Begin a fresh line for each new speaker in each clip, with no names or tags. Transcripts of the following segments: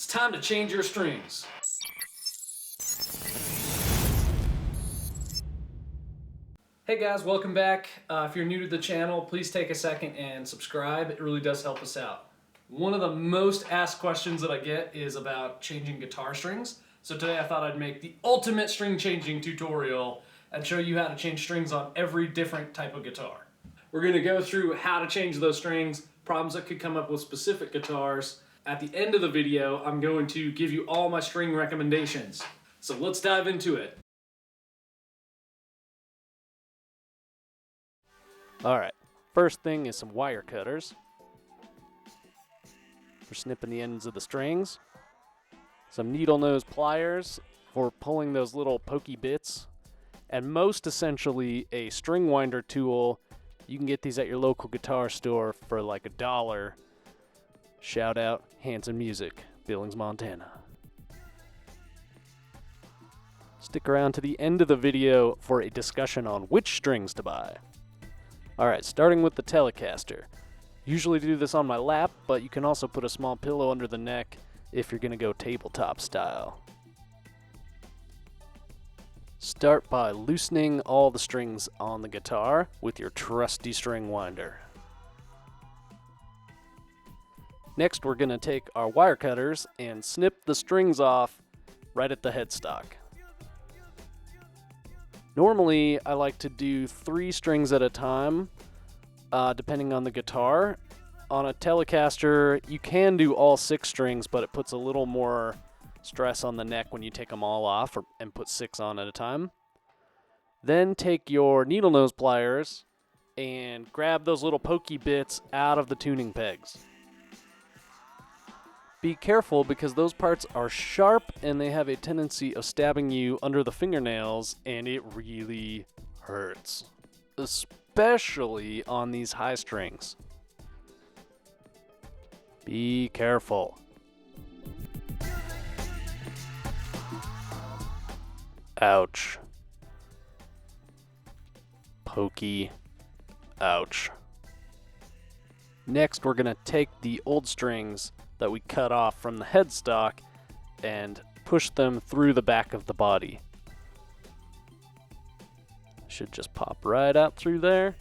It's time to change your strings. Hey guys, welcome back. If you're new to the channel, please take a second and subscribe. It really does help us out. One of the most asked questions that I get is about changing guitar strings. So today I thought I'd make the ultimate string changing tutorial and show you how to change strings on every different type of guitar. We're going to go through how to change those strings, problems that could come up with specific guitars. At the end of the video, I'm going to give you all my string recommendations. So let's dive into it.
Alright, first thing is some wire cutters for snipping the ends of the strings. Some needle nose pliers for pulling those little pokey bits. And most essentially, a string winder tool. You can get these at your local guitar store for like $1. Shout out Hanson Music, Billings, Montana. Stick around to the end of the video for a discussion on which strings to buy. Alright, starting with the Telecaster. Usually do this on my lap, but you can also put a small pillow under the neck if you're going to go tabletop style. Start by loosening all the strings on the guitar with your trusty string winder. Next, we're going to take our wire cutters and snip the strings off right at the headstock. Normally, I like to do 3 strings at a time, depending on the guitar. On a Telecaster, you can do all 6 strings, but it puts a little more stress on the neck when you take them all off and put 6 on at a time. Then take your needle nose pliers and grab those little pokey bits out of the tuning pegs. Be careful because those parts are sharp and they have a tendency of stabbing you under the fingernails, and it really hurts, especially on these high strings. Be careful. Ouch. Pokey. Ouch. Next, we're going to take the old strings that we cut off from the headstock and push them through the back of the body. Should just pop right out through there.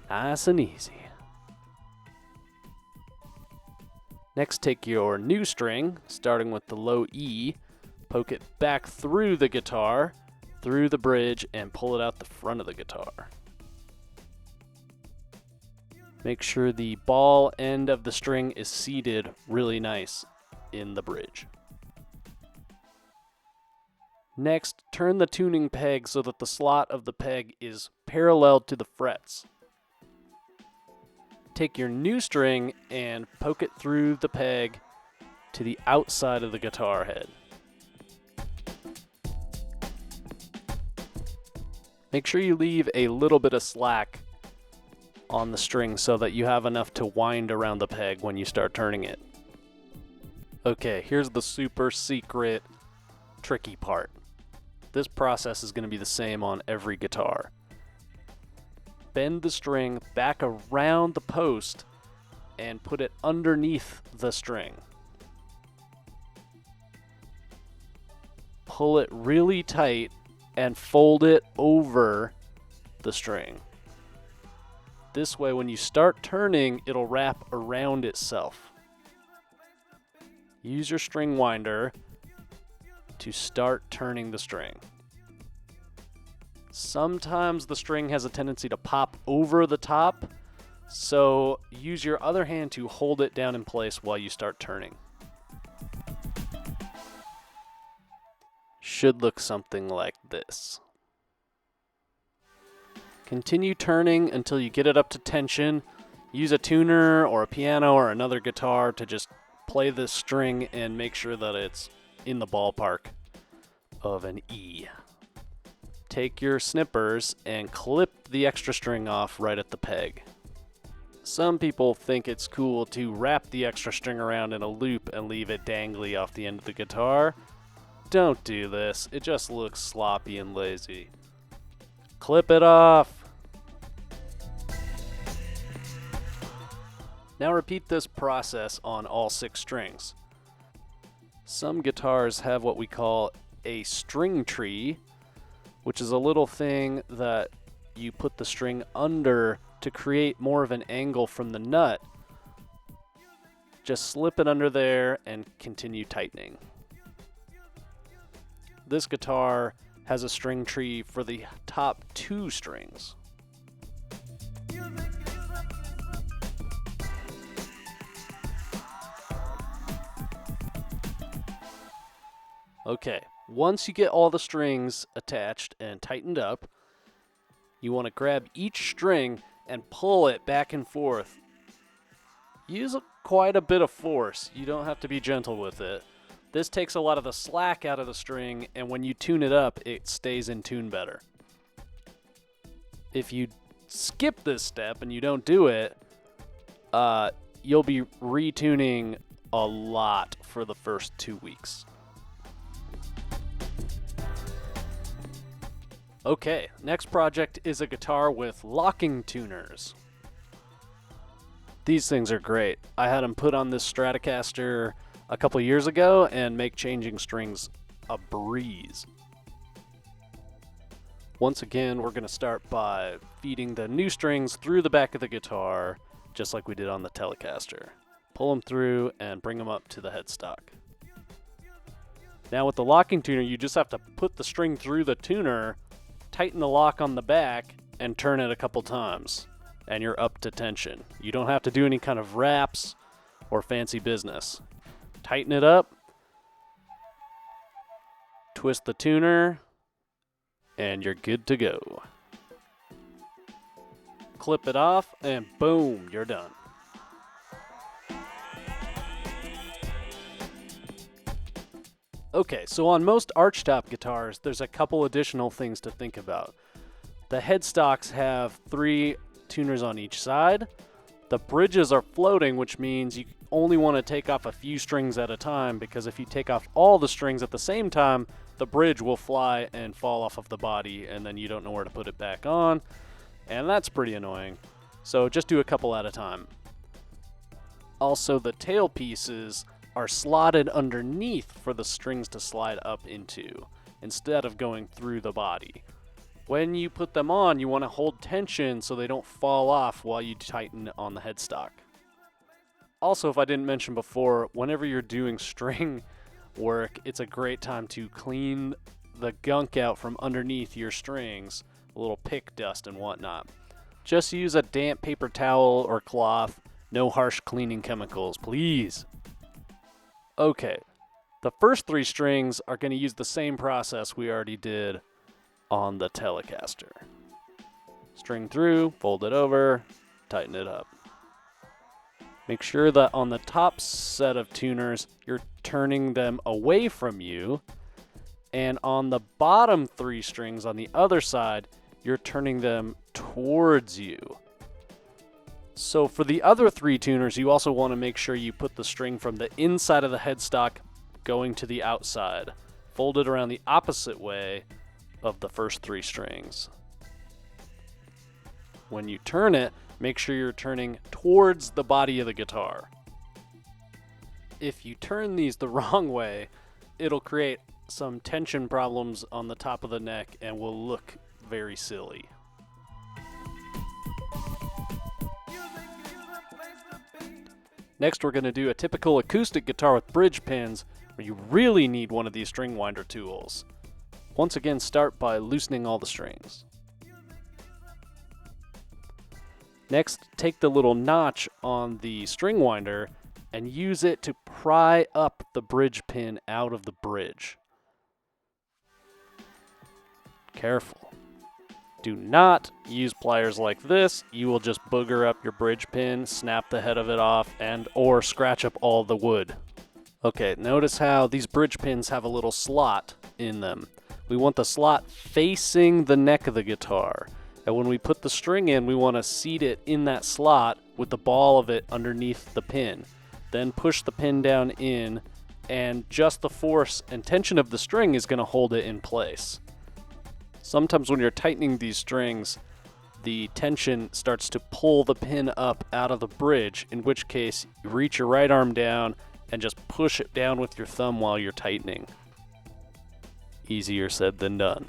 Nice and easy. Next, take your new string, starting with the low E, poke it back through the guitar, through the bridge, and pull it out the front of the guitar. Make sure the ball end of the string is seated really nice in the bridge. Next, turn the tuning peg so that the slot of the peg is parallel to the frets. Take your new string and poke it through the peg to the outside of the guitar head. Make sure you leave a little bit of slack on the string so that you have enough to wind around the peg when you start turning it. Okay, here's the super secret tricky part. This process is going to be the same on every guitar. Bend the string back around the post and put it underneath the string. Pull it really tight and fold it over the string. This way, when you start turning, it'll wrap around itself. Use your string winder to start turning the string. Sometimes the string has a tendency to pop over the top, so use your other hand to hold it down in place while you start turning. Should look something like this. Continue turning until you get it up to tension. Use a tuner or a piano or another guitar to just play this string and make sure that it's in the ballpark of an E. Take your snippers and clip the extra string off right at the peg. Some people think it's cool to wrap the extra string around in a loop and leave it dangly off the end of the guitar. Don't do this, it just looks sloppy and lazy. Clip it off! Now repeat this process on all 6 strings. Some guitars have what we call a string tree, which is a little thing that you put the string under to create more of an angle from the nut. Just slip it under there and continue tightening. This guitar has a string tree for the top 2 strings. Okay, once you get all the strings attached and tightened up, you want to grab each string and pull it back and forth. Use quite a bit of force. You don't have to be gentle with it. This takes a lot of the slack out of the string, and when you tune it up, it stays in tune better. If you skip this step and you don't do it, you'll be retuning a lot for the first 2 weeks. Okay, next project is a guitar with locking tuners. These things are great. I had them put on this Stratocaster a couple years ago and make changing strings a breeze. Once again, we're going to start by feeding the new strings through the back of the guitar, just like we did on the Telecaster. Pull them through and bring them up to the headstock. Now with the locking tuner, you just have to put the string through the tuner, tighten the lock on the back, and turn it a couple times, and you're up to tension. You don't have to do any kind of wraps or fancy business. Tighten it up, twist the tuner, and you're good to go. Clip it off, and boom, you're done. Okay, so on most archtop guitars, there's a couple additional things to think about. The headstocks have 3 tuners on each side. The bridges are floating, which means you only want to take off a few strings at a time, because if you take off all the strings at the same time, the bridge will fly and fall off of the body, and then you don't know where to put it back on, and that's pretty annoying. So just do a couple at a time. Also, the tail pieces are slotted underneath for the strings to slide up into, instead of going through the body. When you put them on, you want to hold tension so they don't fall off while you tighten on the headstock. Also, if I didn't mention before, whenever you're doing string work, it's a great time to clean the gunk out from underneath your strings, a little pick dust and whatnot. Just use a damp paper towel or cloth, no harsh cleaning chemicals, please. Okay, the first 3 strings are going to use the same process we already did on the Telecaster. String through, fold it over, tighten it up. Make sure that on the top set of tuners, you're turning them away from you, and on the bottom 3 strings on the other side, you're turning them towards you. So for the other 3 tuners, you also want to make sure you put the string from the inside of the headstock going to the outside. Fold it around the opposite way of the first 3 strings. When you turn it, make sure you're turning towards the body of the guitar. If you turn these the wrong way, it'll create some tension problems on the top of the neck and will look very silly. Next, we're going to do a typical acoustic guitar with bridge pins, where you really need one of these string winder tools. Once again, start by loosening all the strings. Next, take the little notch on the string winder and use it to pry up the bridge pin out of the bridge. Careful. Do not use pliers like this. You will just booger up your bridge pin, snap the head of it off, or scratch up all the wood. Okay, notice how these bridge pins have a little slot in them. We want the slot facing the neck of the guitar. And when we put the string in, we want to seat it in that slot with the ball of it underneath the pin. Then push the pin down in, and just the force and tension of the string is going to hold it in place. Sometimes when you're tightening these strings, the tension starts to pull the pin up out of the bridge, in which case you reach your right arm down and just push it down with your thumb while you're tightening. Easier said than done.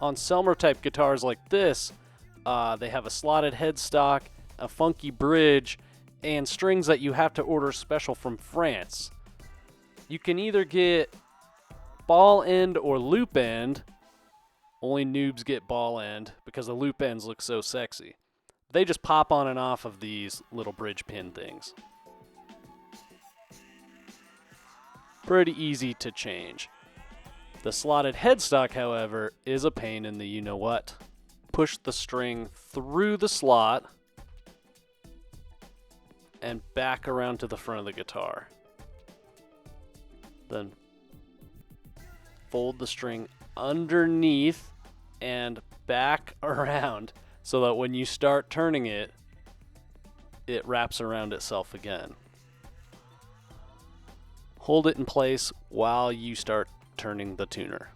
On Selmer type guitars like this, they have a slotted headstock, a funky bridge, and strings that you have to order special from France. You can either get ball end or loop end. Only noobs get ball end because the loop ends look so sexy. They just pop on and off of these little bridge pin things. Pretty easy to change. The slotted headstock, however, is a pain in the you-know-what. Push the string through the slot and back around to the front of the guitar. Then fold the string underneath and back around so that when you start turning it, it wraps around itself again. Hold it in place while you start turning the tuner.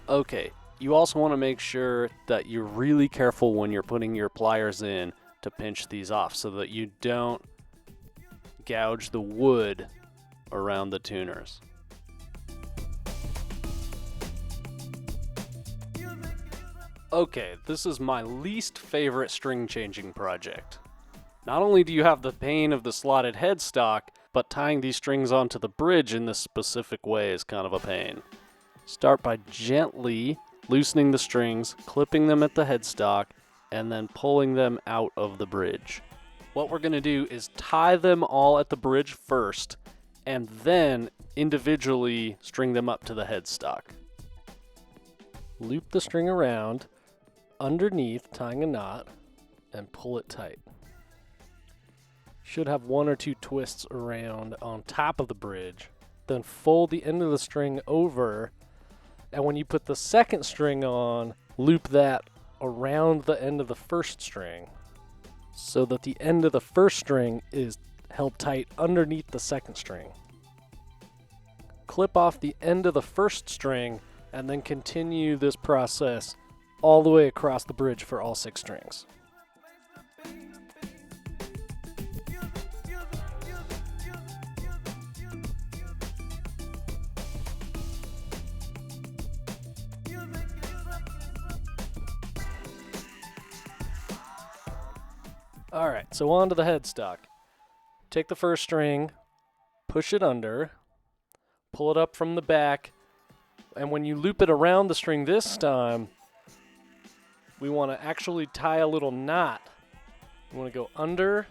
Okay, you also want to make sure that you're really careful when you're putting your pliers in to pinch these off so that you don't gouge the wood around the tuners. Okay, this is my least favorite string changing project. Not only do you have the pain of the slotted headstock, but tying these strings onto the bridge in this specific way is kind of a pain. Start by gently loosening the strings, clipping them at the headstock, and then pulling them out of the bridge. What we're going to do is tie them all at the bridge first, and then individually string them up to the headstock. Loop the string around, underneath, tying a knot, and pull it tight. Should have one or two twists around on top of the bridge. Then fold the end of the string over, and when you put the second string on, loop that around the end of the first string so that the end of the first string is held tight underneath the second string. Clip off the end of the first string and then continue this process all the way across the bridge for all 6 strings. Alright, so on to the headstock. Take the first string, push it under, pull it up from the back, and when you loop it around the string this time, we want to actually tie a little knot. We want to go under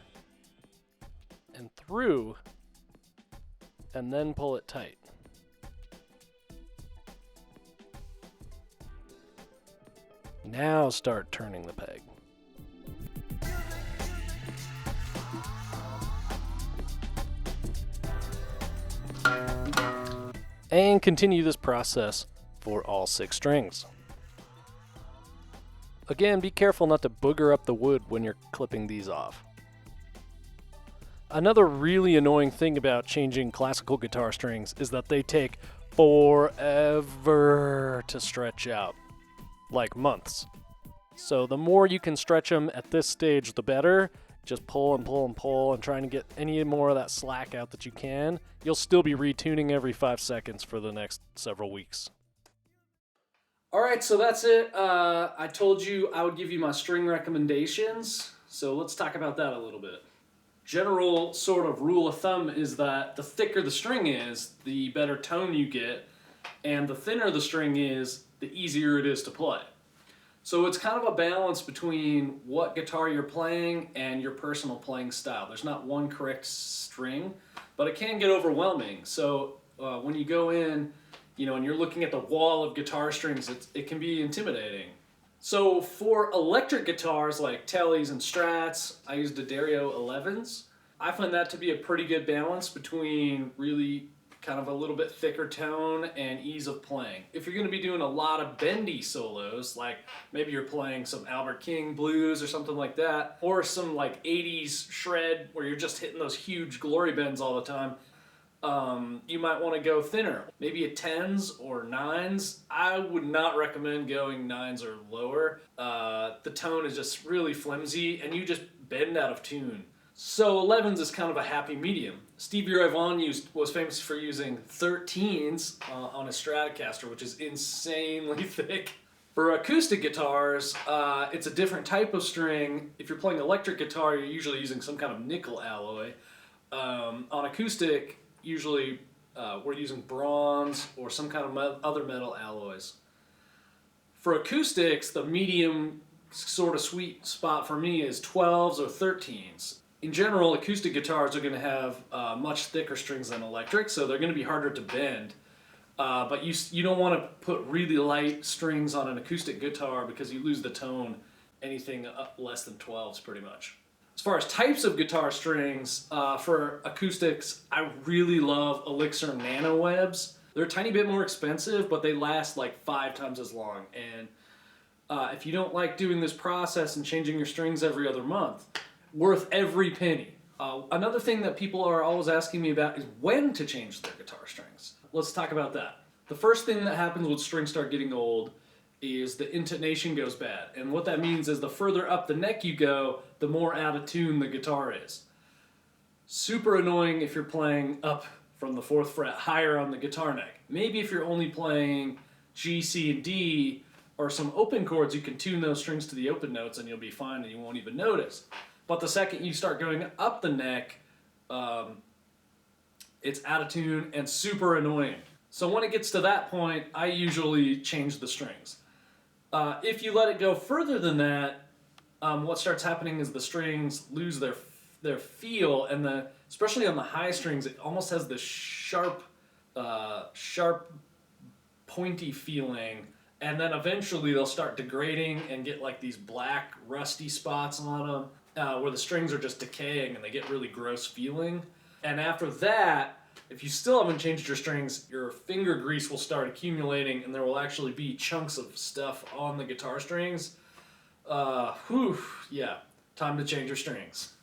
and through, and then pull it tight. Now start turning the peg. And continue this process for all 6 strings. Again, be careful not to booger up the wood when you're clipping these off. Another really annoying thing about changing classical guitar strings is that they take forever to stretch out, like months. So the more you can stretch them at this stage, the better. Just pull and pull and pull and trying to get any more of that slack out that you can. You'll still be retuning every 5 seconds for the next several weeks.
All right, so that's it. I told you I would give you my string recommendations, so let's talk about that a little bit. General sort of rule of thumb is that the thicker the string is, the better tone you get, and the thinner the string is, the easier it is to play. So it's kind of a balance between what guitar you're playing and your personal playing style. There's not one correct string, but it can get overwhelming. So when you go in, and you're looking at the wall of guitar strings, it can be intimidating. So for electric guitars like Teles and Strats, I use D'Addario 11s. I find that to be a pretty good balance between really kind of a little bit thicker tone and ease of playing. If you're going to be doing a lot of bendy solos, like maybe you're playing some Albert King blues or something like that, or some like 80s shred where you're just hitting those huge glory bends all the time, You might want to go thinner, maybe a 10s or 9s. I would not recommend going 9s or lower. The tone is just really flimsy and you just bend out of tune. So 11s is kind of a happy medium. Stevie Ray Vaughan was famous for using 13s on his Stratocaster, which is insanely thick. For acoustic guitars, it's a different type of string. If you're playing electric guitar, you're usually using some kind of nickel alloy. On acoustic, usually we're using bronze or some kind of other metal alloys. For acoustics, the medium sort of sweet spot for me is 12s or 13s. In general, acoustic guitars are going to have much thicker strings than electric, so they're going to be harder to bend. But you don't want to put really light strings on an acoustic guitar because you lose the tone anything less than 12s pretty much. As far as types of guitar strings, for acoustics, I really love Elixir Nano Webs. They're a tiny bit more expensive, but they last like 5 times as long. And if you don't like doing this process and changing your strings every other month, worth every penny. Another thing that people are always asking me about is when to change their guitar strings. Let's talk about that. The first thing that happens when strings start getting old is the intonation goes bad. And what that means is the further up the neck you go, the more out of tune the guitar is. Super annoying if you're playing up from the 4th fret higher on the guitar neck. Maybe if you're only playing G, C, and D, or some open chords, you can tune those strings to the open notes and you'll be fine and you won't even notice. But the second you start going up the neck, it's out of tune and super annoying. So when it gets to that point, I usually change the strings. If you let it go further than that, what starts happening is the strings lose their feel, and especially on the high strings, it almost has this sharp, pointy feeling, and then eventually they'll start degrading and get like these black, rusty spots on them. Where the strings are just decaying and they get really gross feeling. And after that, if you still haven't changed your strings, your finger grease will start accumulating and there will actually be chunks of stuff on the guitar strings. Yeah, time to change your strings.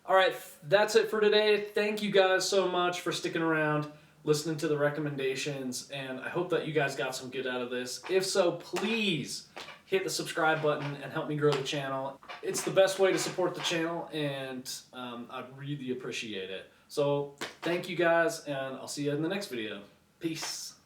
Alright, that's it for today. Thank you guys so much for sticking around, listening to the recommendations, and I hope that you guys got some good out of this. If so, please hit the subscribe button and help me grow the channel. It's the best way to support the channel, and I'd really appreciate it. So thank you guys, and I'll see you in the next video. Peace.